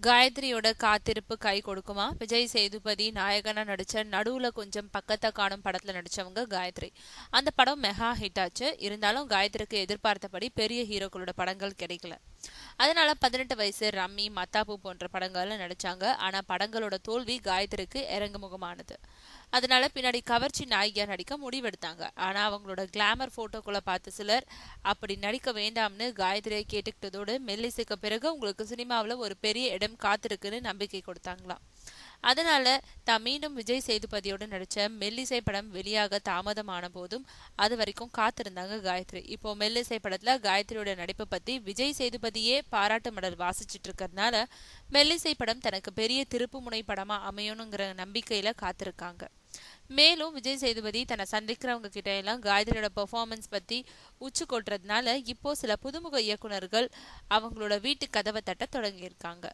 காயத்ரியோட காத்திருப்பு கை கொடுக்குமா? விஜய் சேதுபதி நாயகனா நடிச்ச நடுவுல கொஞ்சம் பக்கத்தை காணும் படத்துல நடிச்சவங்க காயத்ரி. அந்த படம் மெகா ஹிட் ஆச்சு. இருந்தாலும் காயத்ரிக்கு எதிர்பார்த்தபடி பெரிய ஹீரோக்களோட படங்கள் கிடைக்கல. அதனால 18 வயசு, ரம்மி, மத்தாப்பு போன்ற படங்கள்ல நடிச்சாங்க. ஆனா படங்களோட தோல்வி காயத்ரிக்கு இறங்கு முகமானது. அதனால பின்னாடி கவர்ச்சி நாயகியா நடிக்க முடிவெடுத்தாங்க. ஆனா அவங்களோட கிளாமர் போட்டோக்குள்ள பார்த்த சிலர் அப்படி நடிக்க வேண்டாம்னு காயத்ரியை கேட்டுக்கிட்டதோடு மெல்லிசைக்கு பிறகு உங்களுக்கு சினிமாவில் ஒரு பெரிய இடம் காத்திருக்குன்னு நம்பிக்கை கொடுத்தாங்களாம். அதனால தான் மீண்டும் விஜய் சேதுபதியோட நடிச்ச மெல்லிசை படம் வெளியாக தாமதமான போதும் அது வரைக்கும் காத்திருந்தாங்க காயத்ரி. இப்போ மெல்லிசை படத்துல காயத்ரியோட நடிப்பை பத்தி விஜய் சேதுபதியே பாராட்டு மடல் வாசிச்சிட்டு இருக்கிறதுனால மெல்லிசை படம் தனக்கு பெரிய திருப்பு முனை படமா அமையணுங்கிற நம்பிக்கையில காத்திருக்காங்க. மேலும் விஜய் சேதுபதி தன்னை சந்திக்கிறவங்க கிட்ட எல்லாம் காயத்ரியோட பெர்ஃபார்மன்ஸ் பத்தி உச்சு கொட்டுறதுனால இப்போ சில புதுமுக இயக்குனர்கள் அவங்களோட வீட்டு கதவை தட்ட தொடங்கியிருக்காங்க.